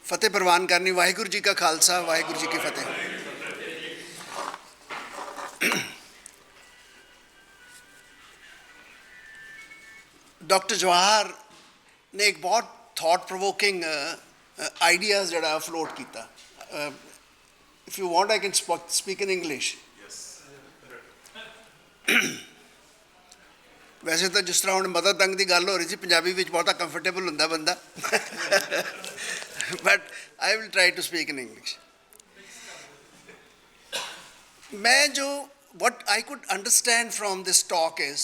फतेह प्रवान करनी। वाहिगुरू जी का खालसा, वाहिगुरू जी की फतेह। डॉक्टर जवाहर ने एक बहुत थॉट प्रोवोकिंग आइडियाज़ जड़ा फ्लोट किया। If you want I can speak in English. वैसे तो जिस तरह हम मदर टंग की गल हो रही थी, पंजाबी में बहुत कंफर्टेबल होंदा बंदा। But I will try to speak in English. मैं जो what I could understand from this talk is,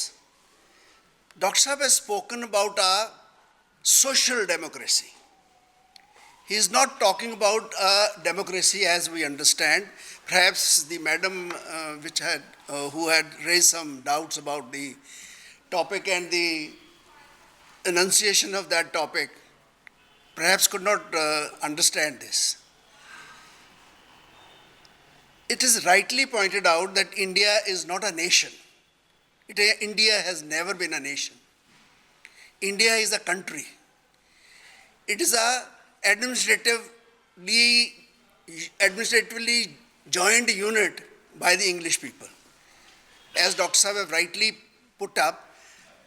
Dr. Saab has spoken about a social democracy. He is not talking about a democracy as we understand. Perhaps the madam who had raised some doubts about the topic and the enunciation of that topic, perhaps could not understand this. It is rightly pointed out that India is not a nation. India has never been a nation. India is a country. It is a administratively joined unit by the English people. As Dr. Saab have rightly put up,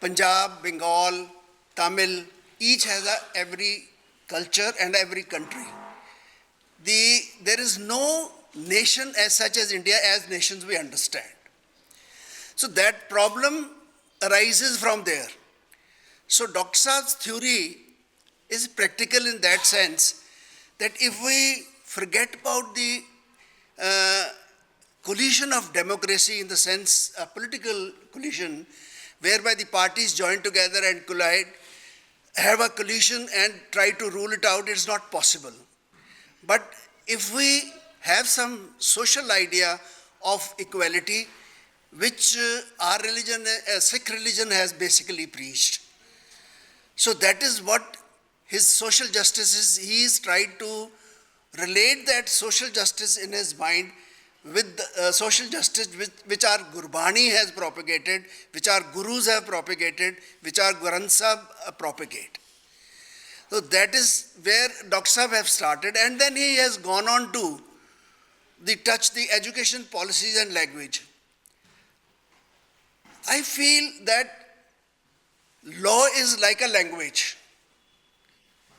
Punjab, Bengal, Tamil, each has every culture and every country. There is no nation as such as India as nations we understand. So that problem arises from there. So Dr. Saab's theory is practical in that sense that if we forget about the collision of democracy in the sense of political collision, whereby the parties join together and collide, have a collision and try to rule it out, it's not possible. But if we have some social idea of equality, which our religion, Sikh religion, has basically preached. So that is what his social justice is. He is trying to relate that social justice in his mind with social justice which our Gurbani has propagated, which our Gurus have propagated, which our Granth Sahib propagate. So that is where Dr. Sahib have started, and then he has gone on to touch the education policies and language. I feel that law is like a language.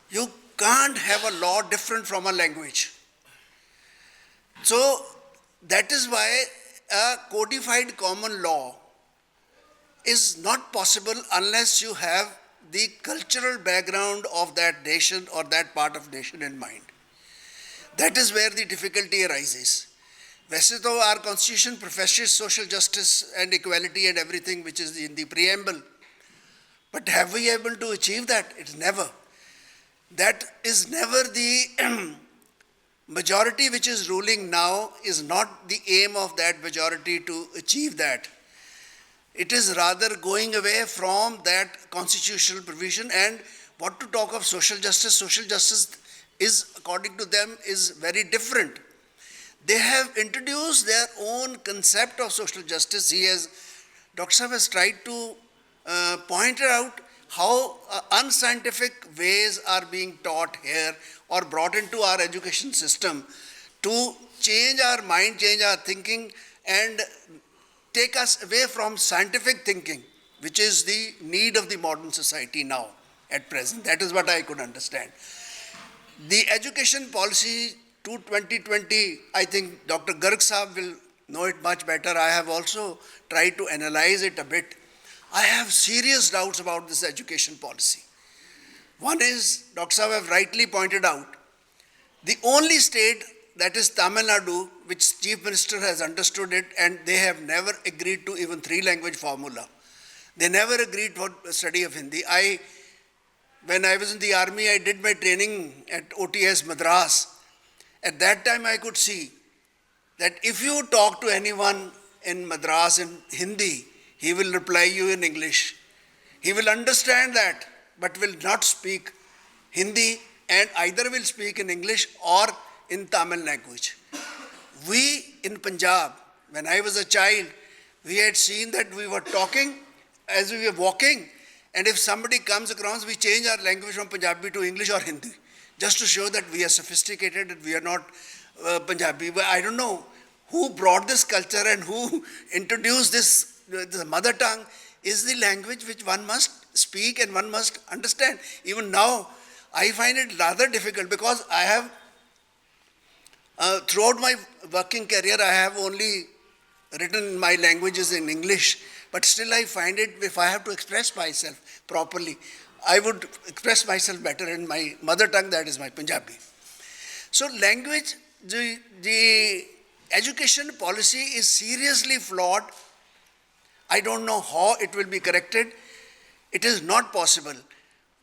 You can't have a law different from a language. So that is why a codified common law is not possible unless you have the cultural background of that nation or that part of nation in mind. That is where the difficulty arises. वैसे तो our constitution professes social justice and equality and everything which is in the preamble. But have we able to achieve that? It's never. That is never the majority which is ruling now is not the aim of that majority to achieve that. It is rather going away from that constitutional provision, and what to talk of social justice is, according to them, is very different. They have introduced their own concept of social justice. Dr. Saab has tried to point out how unscientific ways are being taught here or brought into our education system to change our mind, change our thinking, and take us away from scientific thinking, which is the need of the modern society now, at present. That is what I could understand. The education policy to 2020, I think Dr. Garg Saab will know it much better. I have also tried to analyze it a bit. I have serious doubts about this education policy. One is, Dr. Saab have rightly pointed out, the only state, that is Tamil Nadu, which Chief Minister has understood it, and they have never agreed to even 3-language formula. They never agreed for study of Hindi. When I was in the army, I did my training at OTS Madras. At that time, I could see that if you talk to anyone in Madras in Hindi, he will reply you in English. He will understand that, but will not speak Hindi, and either will speak in English or in Tamil language. We in Punjab, when I was a child, we had seen that we were talking as we were walking, and if somebody comes across, we change our language from Punjabi to English or Hindi. just to show that we are sophisticated and we are not Punjabi. But I don't know who brought this culture and who introduced this. The mother tongue is the language which one must speak and one must understand. Even now, I find it rather difficult because I have, throughout my working career, I have only written my languages in English, but still I find it, if I have to express myself properly, I would express myself better in my mother tongue, that is my Punjabi. So language, the education policy is seriously flawed. I don't know how it will be corrected. It is not possible.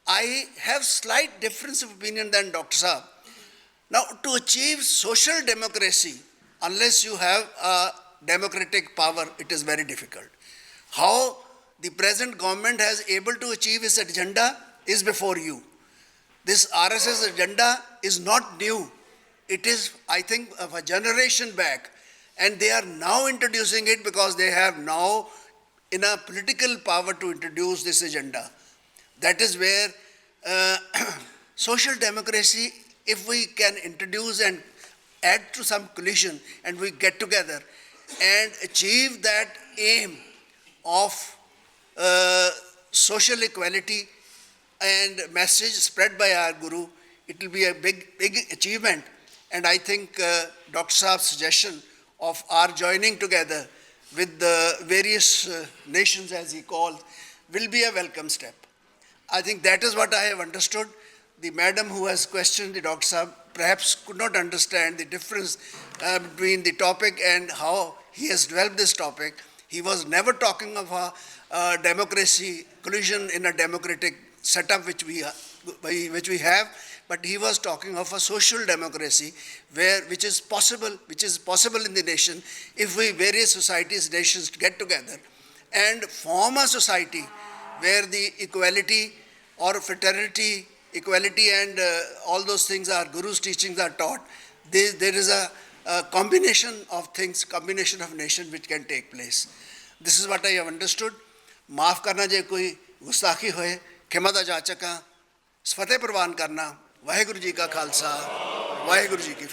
I have slight difference of opinion than Dr. Saab. Now, to achieve social democracy, unless you have a democratic power, it is very difficult. How the present government has able to achieve its agenda is before you. This RSS agenda is not new. It is, I think, of a generation back. And they are now introducing it because they have now enough political power to introduce this agenda. That is where social democracy, if we can introduce and add to some coalition and we get together and achieve that aim of social equality and message spread by our Guru, it will be a big achievement. And I think Dr. Saab's suggestion of our joining together with the various nations, as he called, will be a welcome step. I think that is what I have understood. The madam who has questioned the Dr. Saab perhaps could not understand the difference between the topic and how he has developed this topic. He was never talking of a democracy, collusion in a democratic setup which we have, but he was talking of a social democracy which is possible in the nation if we various societies, nations get together and form a society where the equality or fraternity, equality and all those things are Guru's teachings are taught. There is a combination of things, combination of nation which can take place. This is what I have understood. माफ़ करना जे कोई गुस्ताखी होए, खिमा दा जाचका, फतेह प्रवान करना, वाहेगुरु जी का खालसा, वाहेगुरु जी की